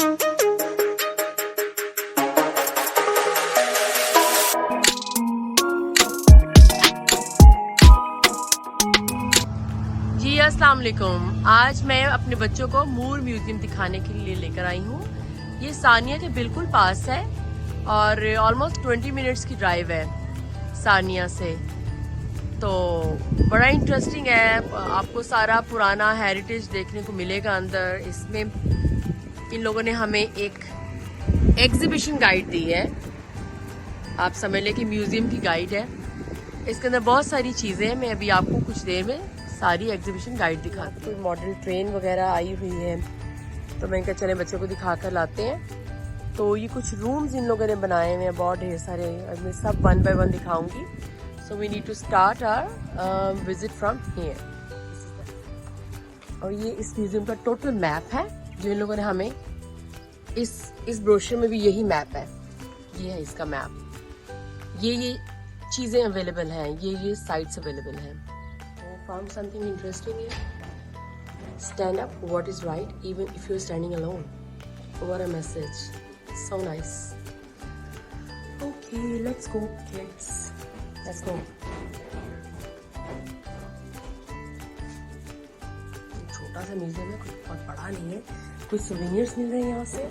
जी अस्सलाम वालेकुम। आज मैं अपने बच्चों को मूर म्यूजियम दिखाने के लिए लेकर आई हूँ। ये सानिया के बिल्कुल पास है और ऑलमोस्ट 20 मिनट्स की ड्राइव है सानिया से। तो बड़ा इंटरेस्टिंग है, आपको सारा पुराना हेरिटेज देखने को मिलेगा अंदर। इसमें इन लोगों ने हमें एक एग्जीबिशन गाइड दी है, आप समझ लें कि म्यूजियम की गाइड है। इसके अंदर बहुत सारी चीज़ें हैं। मैं अभी आपको कुछ देर में सारी एग्जीबिशन गाइड दिखाती हूँ। कोई मॉडल ट्रेन वगैरह आई हुई है, तो मैंने कहा चले बच्चों को दिखा कर लाते हैं। तो ये कुछ रूम्स इन लोगों ने बनाए हुए हैं, बहुत ढेर सारे। मैं सब 1 बाय 1 दिखाऊंगी। So we need to start our visit from here. और ये इस म्यूजियम का टोटल मैप है जो इन लोगों ने हमें इस ब्रोशर में भी यही मैप है। ये है इसका मैप। ये चीज़ें अवेलेबल हैं, ये साइट्स अवेलेबल हैं। Found something interesting here. Stand up, what is right, even if you're standing alone. What a message. So nice. Okay, let's go kids. Let's go. छोटा सा म्यूजियम है, कुछ बहुत बड़ा नहीं है। कुछ सोवेनियर्स मिल रहे हैं यहाँ से।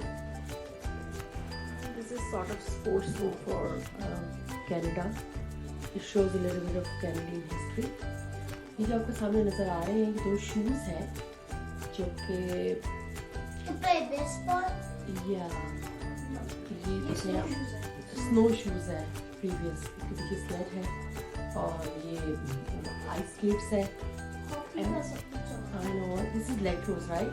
This is sort of sports room for Canada. It shows a little bit of Canadian history. ये जो आपको सामने नजर आ रहे हैं, ये 2 शूज हैं जो कि ये स्नो शूज है प्रीवियस, देखिए स्लेट है और ये आइस स्केट्स है। I know this is Lactose, right?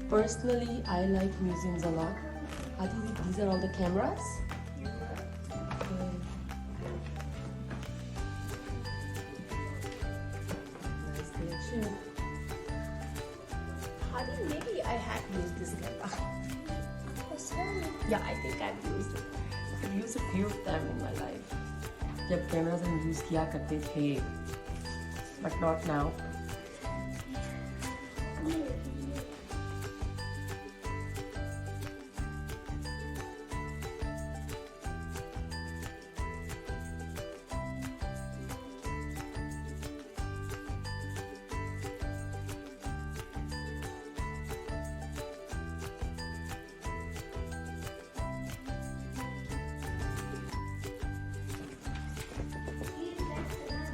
Personally, I like museums a lot. I think these are all the cameras. Nice collection. Maybe I had used this camera. Yeah, I think I've used it. I've used a few of them in my life. जब cameras हम use किया करते थे, but not now.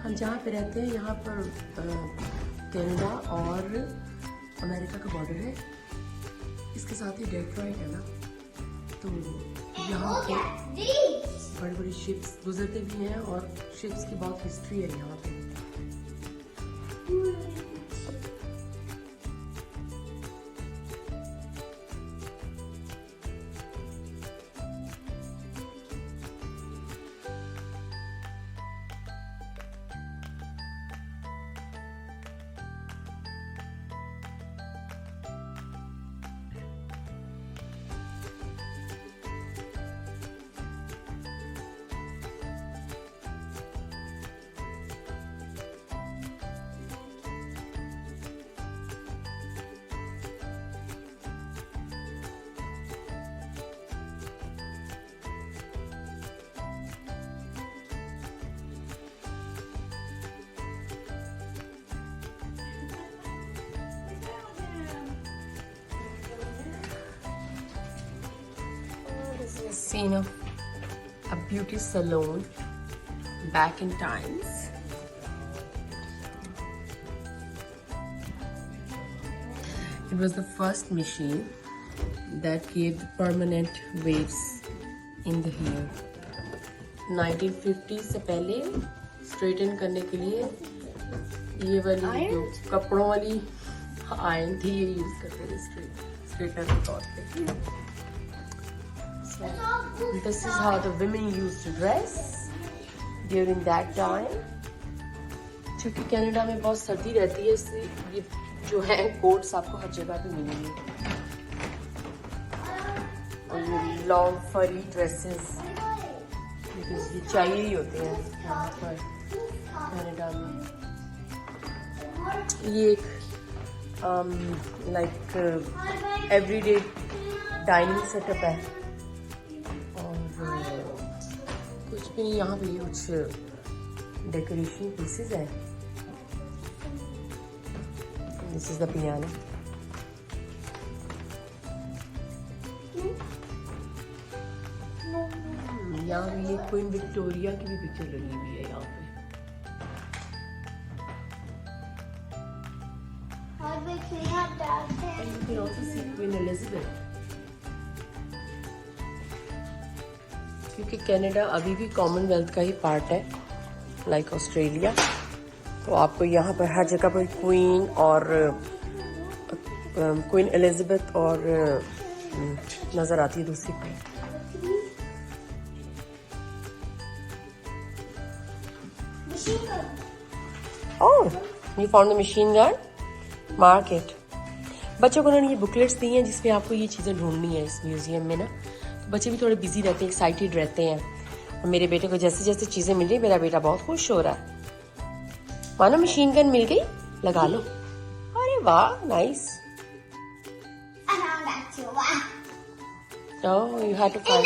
हम जहाँ पे रहते हैं यहाँ पर कनाडा और अमेरिका का बॉर्डर है। इसके साथ ही डेट्रॉइट है ना, तो यहाँ पे बड़ी बड़ी शिप्स गुजरते भी हैं और शिप्स की बहुत हिस्ट्री है यहाँ पे। Scene of a beauty salon back in times. It was the first machine that gave the permanent waves in the hair. 1950 से पहले स्ट्रेटन करने के लिए ये वाली जो कपड़ों वाली आयरन थी, ये यूज करते थे स्ट्रेटनर के तौर पे। This is how the women used to dress during that time. क्योंकि कनाडा में बहुत सर्दी रहती है, इसलिए ये जो है कोट्स आपको हर जगह पे मिलेंगे। और ये लॉन्ग फरी ड्रेसेस, ये चाहिए ही होते हैं यहाँ पर कनाडा में। ये एक लाइक एवरीडे डाइनिंग सेटअप है और कुछ भी नहीं, यहाँ पे कुछ डेकोरेशन पीसेस है। This is the piano. यहाँ पे ये क्वीन विक्टोरिया की भी पिक्चर लगी हुई है यहाँ पे। And you can also see Queen Elizabeth. क्योंकि कनाडा अभी भी कॉमनवेल्थ का ही पार्ट है लाइक ऑस्ट्रेलिया, तो आपको यहाँ पर हर जगह पर क्वीन और क्वीन एलिजाबेथ और नजर आती है दूसरी queen. Oh, you found the machine gun? Mark it. बच्चों को उन्होंने ये बुकलेट्स दी हैं जिसमें आपको ये चीज़ें ढूंढनी है इस म्यूजियम में ना, तो बच्चे भी थोड़े बिजी रहते हैं, एक्साइटेड रहते हैं। और मेरे बेटे को जैसे जैसे चीज़ें मिल रही, मेरा बेटा बहुत खुश हो रहा है। मानो मशीन गन मिल गई, लगा लो। अरे वाह, nice. Oh, you had to find.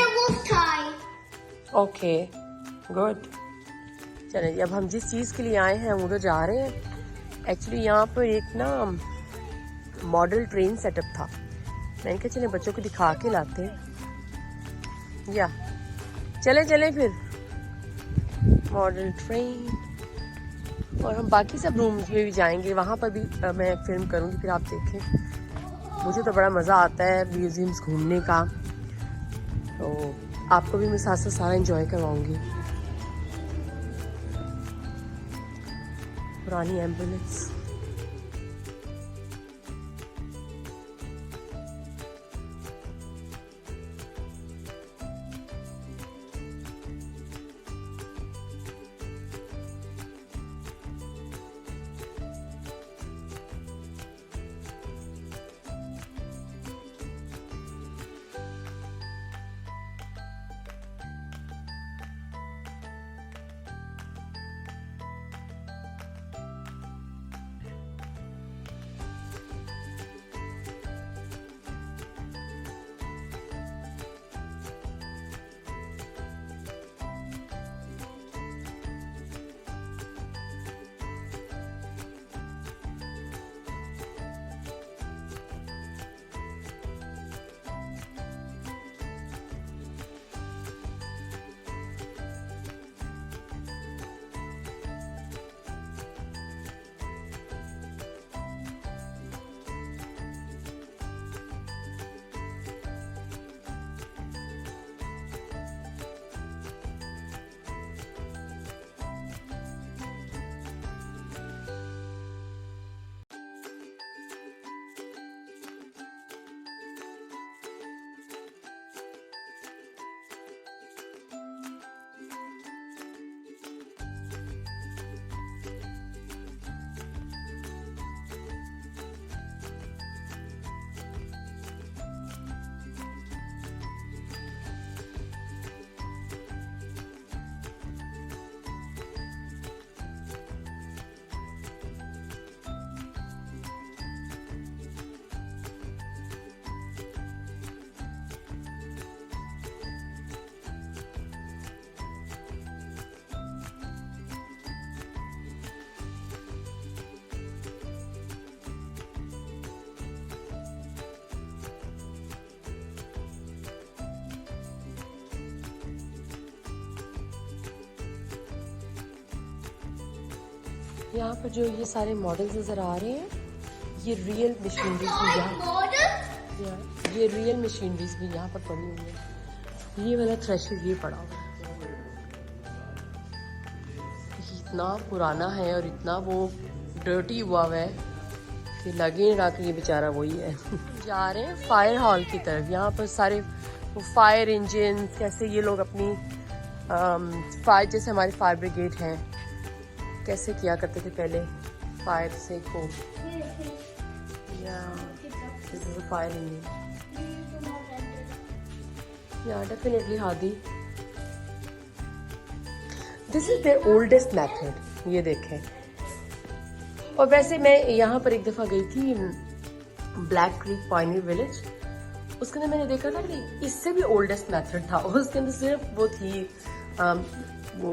Okay, good. चलिए, अब हम जिस चीज़ के लिए आए हैं हम उधर जा रहे हैं। एक्चुअली यहाँ पर एक ना मॉडल ट्रेन सेटअप था, मैंने कहा चले बच्चों को दिखा के लाते हैं। या चले चले फिर मॉडल ट्रेन, और हम बाकी सब रूम्स में भी जाएंगे, वहाँ पर भी मैं फिल्म करूँगी, फिर आप देखें। मुझे तो बड़ा मज़ा आता है म्यूजियम्स घूमने का, तो आपको भी मैं साथ साथ सारा एंजॉय करवाऊँगी। पुरानी एम्बुलेंस। यहाँ पर जो ये सारे मॉडल्स नजर आ रहे हैं, ये रियल मशीनरीज भी ये रियल मशीनरीज भी यहाँ पर पड़ी हुई है। ये वाला थ्रेशर ये पड़ा हुआ है, इतना पुराना है और इतना वो डर्टी हुआ है कि लगे ना कि ये बेचारा वही है। जा रहे हैं फायर हॉल की तरफ। यहाँ पर सारे वो फायर इंजन, कैसे ये लोग अपनी फायर, जैसे हमारे फायर ब्रिगेड हैं, कैसे किया करते थे पहले फायर से को, या फायर इंजन, या डेफिनेटली हादी। This is there oldest method, ये देखें। और वैसे मैं यहाँ पर एक दफा गई थी ब्लैक क्रीक पायनियर विलेज, उसके अंदर मैंने देखा था कि इससे भी ओल्डेस्ट मेथड था। उसके अंदर सिर्फ वो थी वो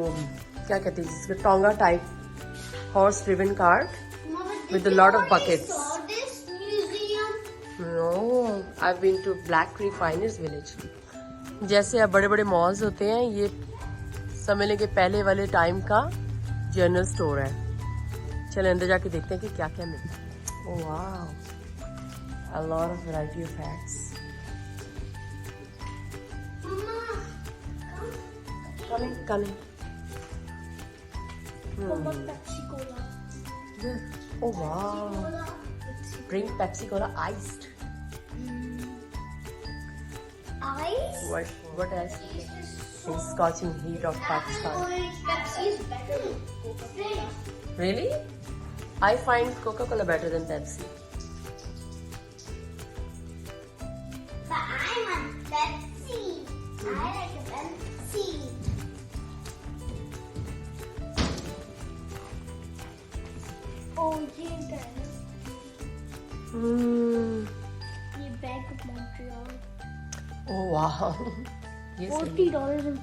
क्या कहते हैं जिसके tonga type horse driven cart with a lot of buckets. No, I've been to Black Creek Pioneers Village. जैसे अब बड़े बड़े मॉल्स होते हैं, ये समझ लें कि पहले वाले टाइम का जनरल स्टोर है। चलो अंदर जाके देखते हैं कि क्या क्या मिलता है। Oh wow, a lot of variety of hats. Coming. Oh wow. Drink Pepsi Cola iced. Ice? What else? In scorching heat of Pakistan. Pepsi is better than Coca-Cola. Really? I find Coca-Cola better than Pepsi. But I want Pepsi. I like a Pepsi. Oh, yeah, ये Bank of Montreal. Oh wow. Yes. $40.40.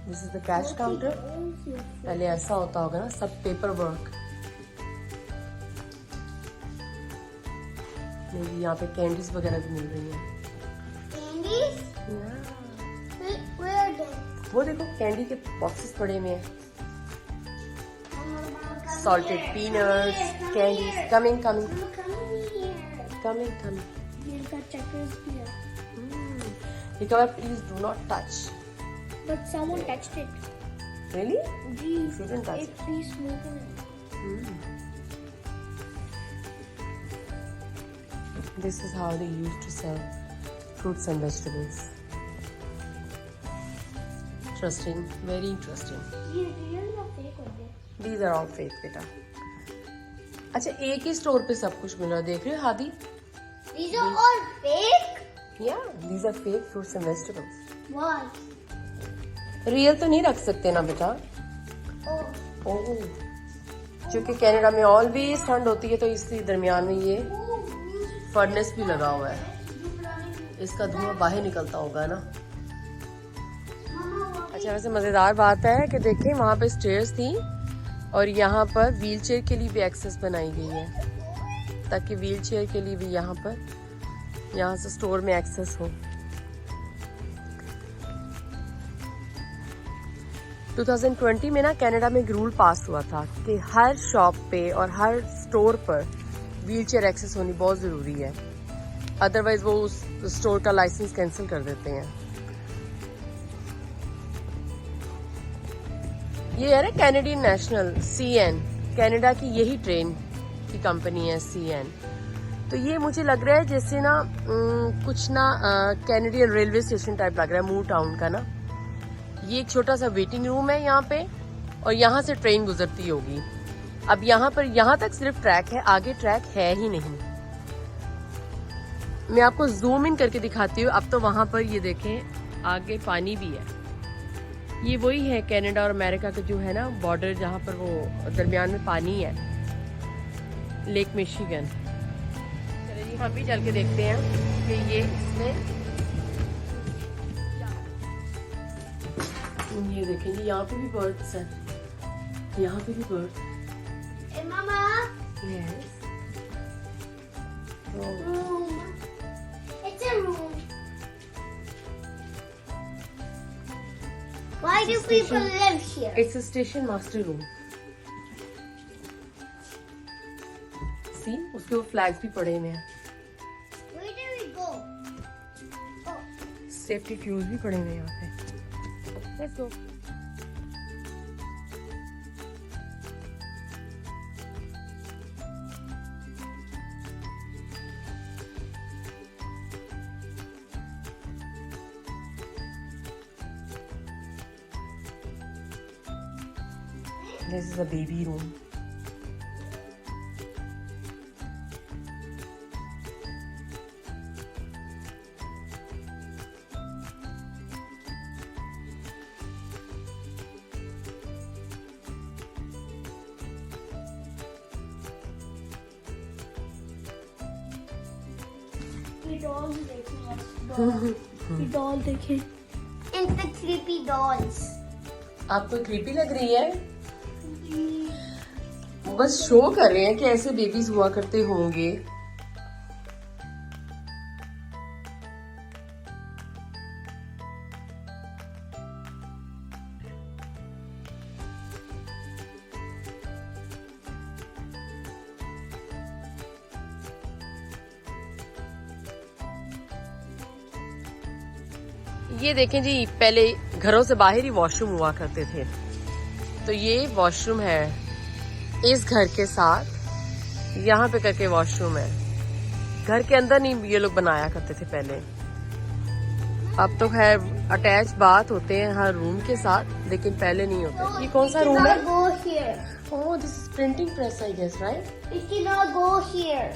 This is the cash counter. पहले ऐसा होता होगा ना, सब paper work. यहाँ पे candies वगैरह भी मिल रही हैं। Candies? Where are they? वो देखो कैंडी के बॉक्सेस पड़े हुए हैं। Salted peanuts, candies. Coming. Come here. Coming. You've got checkers here. Recover, please do not touch. But someone touched it. Really? Gee, Shouldn't touch it's free smoking it. This is how they used to sell fruits and vegetables. Interesting, very interesting. ये real या fake होते हैं? These are all fake, बेटा। अच्छा, एक ही store पे सब कुछ मिल रहा है, देख रहे हो Hadi? These are all fake? Yeah, these are fake fruits and vegetables. Why? Real तो नहीं रख सकते ना बेटा। Oh. ओह, क्योंकि कनाडा में ऑलवेज ठंड होती है, तो इसी दरमियान में ये फर्नेस भी लगा हुआ है, इसका धुआं बाहर निकलता होगा ना। अच्छा, वैसे मजेदार बात है कि देखें वहाँ पे स्टेयर्स थी और यहाँ पर व्हीलचेयर के लिए भी एक्सेस बनाई गई है, ताकि व्हीलचेयर के लिए भी यहाँ से स्टोर में एक्सेस हो। 2020 में ना कनाडा में एक रूल पास हुआ था कि हर शॉप पे और हर स्टोर पर व्हीलचेयर एक्सेस होनी बहुत ज़रूरी है, अदरवाइज वो उस स्टोर का लाइसेंस कैंसिल कर देते हैं। ये है ना कैनेडियन नेशनल CN, कनाडा की यही ट्रेन की कंपनी है CN। तो ये मुझे लग रहा है जैसे ना कुछ ना कैनेडियन रेलवे स्टेशन टाइप लग रहा है, मूव टाउन का ना। ये एक छोटा सा वेटिंग रूम है यहाँ पे, और यहाँ से ट्रेन गुजरती होगी। अब यहाँ तक सिर्फ ट्रैक है, आगे ट्रैक है ही नहीं। मैं आपको जूम इन करके दिखाती हूँ। अब तो वहां पर ये देखें आगे पानी भी है। ये वही है कनाडा और अमेरिका का जो है ना बॉर्डर, जहाँ पर वो दरमियान में पानी है, लेक मिशिगन। चलिए हम भी चल के देखते हैं कि ये इसमें, ये देखेंगे यहाँ पे भी बर्ड्स हैं, यहाँ पे भी bird. Hey, Mama. Yes. Oh. Room. It's a room. Why do people live here? It's a station master room. See, उसके वो फ्लैग्स भी पड़े हुए हैं। Where do we go? Oh. Safety fuse भी पड़े हुए हैं यहाँ पे। Let's go. This is a baby room. dolls doll देखें. It's the creepy dolls. आपको क्रीपी लग रही है? बस शो कर रहे हैं कि ऐसे बेबीज हुआ करते होंगे. ये देखें जी, पहले घरों से बाहर ही वॉशरूम हुआ करते थे. तो ये वॉशरूम है इस घर के साथ, यहाँ पे करके वॉशरूम है. घर के अंदर नहीं ये लोग बनाया करते थे पहले. अब तो खैर अटैच बाथ होते हैं हर रूम के साथ, लेकिन पहले नहीं होते. ये कौन सा रूम है? Go here. Oh, this is printing press I guess, right? It cannot go here.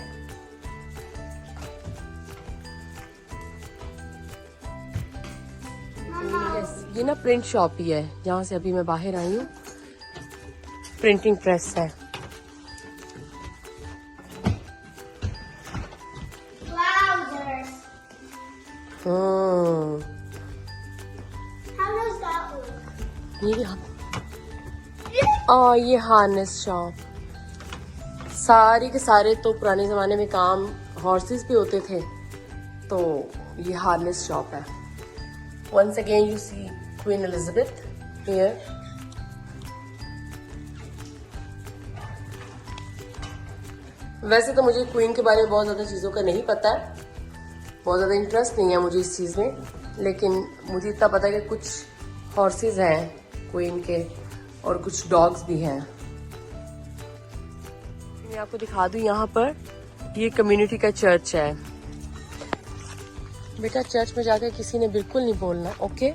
Yes, ये ना प्रिंट शॉप ही है, जहाँ से अभी मैं बाहर आई हूँ. प्रिंटिंग प्रेस है. Flowers. How does that work? ये हार्नेस शॉप. सारे के सारे तो पुराने जमाने में काम हॉर्सेस पे होते थे, तो ये हार्नेस शॉप है. Once again you see Queen Elizabeth here. वैसे तो मुझे क्वीन के बारे में बहुत ज़्यादा चीज़ों का नहीं पता है, बहुत ज़्यादा इंटरेस्ट नहीं है मुझे इस चीज़ में, लेकिन मुझे इतना पता है कि कुछ हॉर्सेस हैं क्वीन के और कुछ डॉग्स भी हैं. मैं आपको दिखा दूं, यहाँ पर ये कम्युनिटी का चर्च है. बेटा चर्च में जाकर किसी ने बिल्कुल नहीं बोलना, ओके?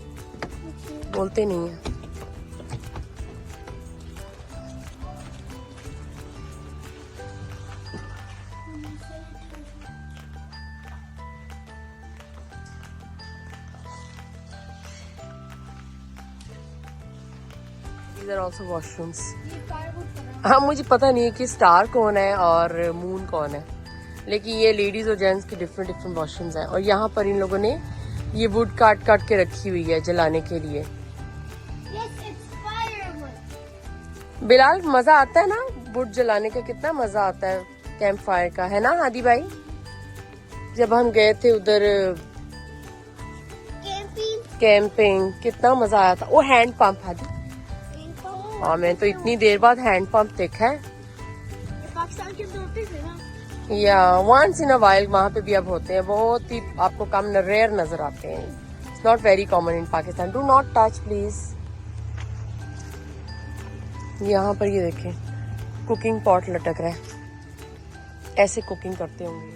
बोलते नहीं है. These are also washrooms. हाँ, मुझे पता नहीं है कि स्टार कौन है और मून कौन है, लेकिन ये लेडीज और जेंट्स के डिफरेंट डिफरेंट वॉशरूम्स हैं. और यहाँ पर इन लोगों ने ये वुड काट काट के रखी हुई है जलाने के लिए. Yes, it's firewood. बिलाल, मजा आता है ना वुड जलाने का? कितना मजा आता है कैंप फायर का, है ना हादी भाई? जब हम गए थे उधर कैंपिंग, कितना मजा आया था. वो हैंड पंप, हादी. हाँ, मैं तो इतनी देर बाद हैंड पंप देखा है. पाकिस्तान के अंदर होते थे ना? या वंस इन अ वाइल वहाँ पे भी अब होते हैं. बहुत ही आपको कम रेयर नजर आते हैं. It's not very common in Pakistan. Do not touch please. यहाँ पर ये देखें, कुकिंग पॉट लटक रहा है. ऐसे कुकिंग करते होंगे.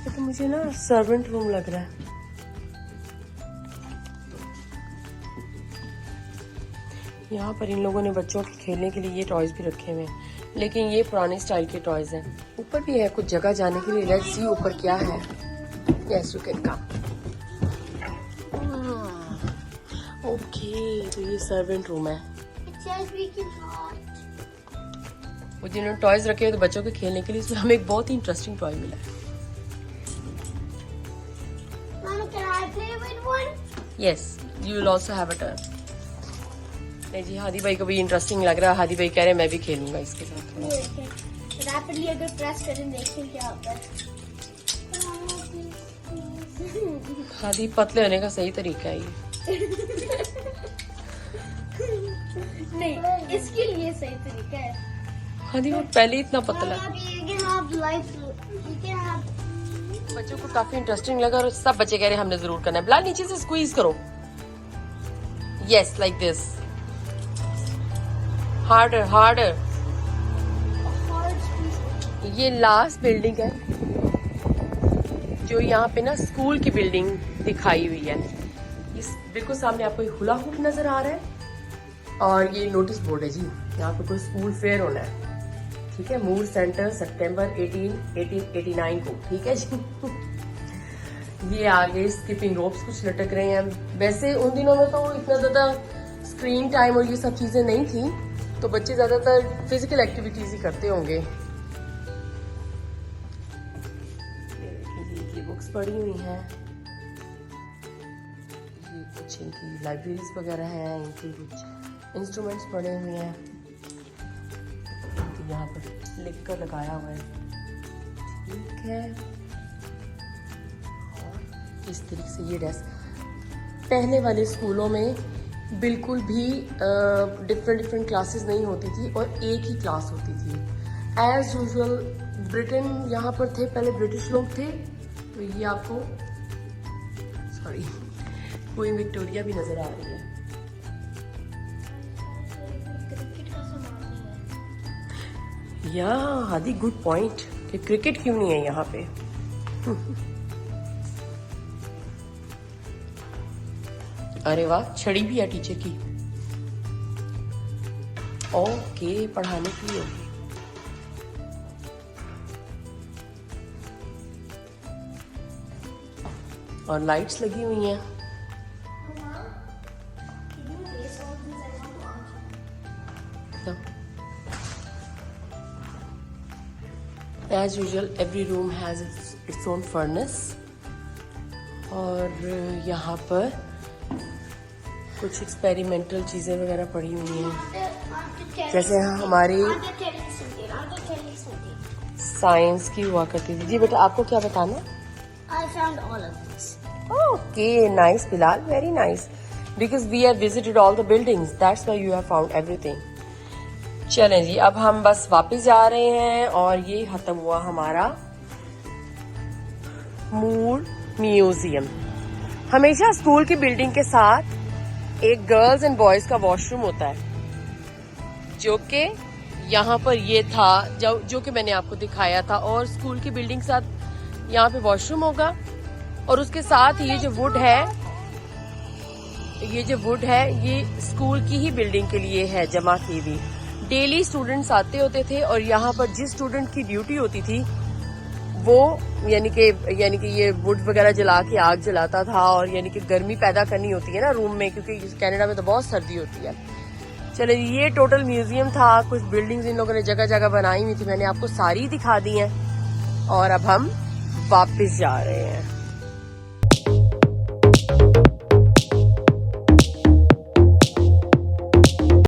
तो मुझे ना सर्वेंट रूम लग रहा है. यहाँ पर इन लोगों ने बच्चों के खेलने के लिए ये टॉयज भी रखे हुए हैं, लेकिन ये पुराने स्टाइल के टॉयज हैं. ऊपर भी है कुछ जगह जाने के लिए. लेट्स सी ऊपर क्या है. Yes, you can come. Okay, तो ये सर्वेंट रूम है. It says we can watch. वो जिन्होंने टॉयज रखे हुए थे बच्चों के खेलने के लिए, इसमें हमें एक बहुत ही इंटरेस्टिंग टॉय मिला है. Mama, can I play with one? Yes, you will also have a turn. नहीं जी, हादी भाई को भी इंटरेस्टिंग लग रहा है. हादी भाई कह रहे हैं मैं भी खेलूंगा इसके साथ थोड़ा. रैपिडली अगर प्रेस करें देखें क्या होता है. हादी पतले होने का सही तरीका है ये. नहीं, इसके लिए सही तरीका है. हादी वो पहले ही इतना पतला है. बच्चों को काफी इंटरेस्टिंग लगा और सब बच्चे कह रहे हैं हमने जरूर करना है. बिलाल नीचे से स्क्वीज करो. Yes, like this. Harder harder. ये लास्ट बिल्डिंग है जो यहाँ पे ना स्कूल की बिल्डिंग दिखाई हुई है. इस बिल्कुल सामने आपको एक हुला हुप नजर आ रहा है और ये नोटिस बोर्ड है जी. यहाँ पे कोई स्कूल फेयर होना है. ठीक है, मूर सेंटर सितंबर 1889 को. ठीक है जी. ये आगे स्किपिंग रोप्स कुछ लटक रहे हैं. वैसे उन दिनों में तो इतना ज्यादा स्क्रीन टाइम और ये सब चीजें नहीं थी, तो बच्चे ज्यादातर फिजिकल एक्टिविटीज ही करते होंगे। ये बुक्स पढ़ी हुई हैं, ये कुछ इनकी लाइब्रेरीज वगैरह हैं, इनकी कुछ इंस्ट्रूमेंट्स पड़े हुए हैं, तो यहाँ पर लिख कर लगाया हुआ है। ठीक है, और इस तरीके से ये डेस्क पहले वाले स्कूलों में बिल्कुल भी डिफरेंट क्लासेस नहीं होती थी और एक ही क्लास होती थी एज यूजुअल। ब्रिटेन यहाँ पर थे, पहले ब्रिटिश लोग थे, तो ये आपको सॉरी क्वीन विक्टोरिया भी नजर आ रही है। या हादी गुड पॉइंट कि क्रिकेट क्यों नहीं है यहाँ पे। अरे वाह, छड़ी भी है टीचर की। ओके, पढ़ाने के लिए। और लाइट्स लगी हुई हैं। As usual, every room has its own furnace। और यहाँ पर कुछ एक्सपेरिमेंटल चीजें वगैरह पड़ी हुई हैं, जैसे हमारी साइंस की हुआ करती थी। जी बेटा, आपको क्या बताना? I found all of this. Okay, nice Bilal, very nice. Because we have visited all the buildings, that's why you have found everything. चलें जी, अब हम बस वापस जा रहे हैं और ये खत्म हुआ हमारा मूर म्यूजियम। हमेशा स्कूल की बिल्डिंग के साथ एक गर्ल्स एंड बॉयज का वॉशरूम होता है, जो कि यहाँ पर ये था, जो कि मैंने आपको दिखाया था। और स्कूल की बिल्डिंग के साथ यहाँ पे वॉशरूम होगा, और उसके साथ ये जो वुड है, ये स्कूल की ही बिल्डिंग के लिए है जमा की हुई। डेली स्टूडेंट्स आते होते थे, और यहाँ पर जिस स्टूडेंट की ड्यूटी होती थी वो यानी कि ये वुड वगैरह जला के आग जलाता था, और यानी कि गर्मी पैदा करनी होती है ना रूम में, क्योंकि कनाडा में तो बहुत सर्दी होती है। चले, ये टोटल म्यूजियम था। कुछ बिल्डिंग्स इन लोगों ने जगह जगह बनाई हुई थी, मैंने आपको सारी दिखा दी हैं। और अब हम वापस जा रहे हैं।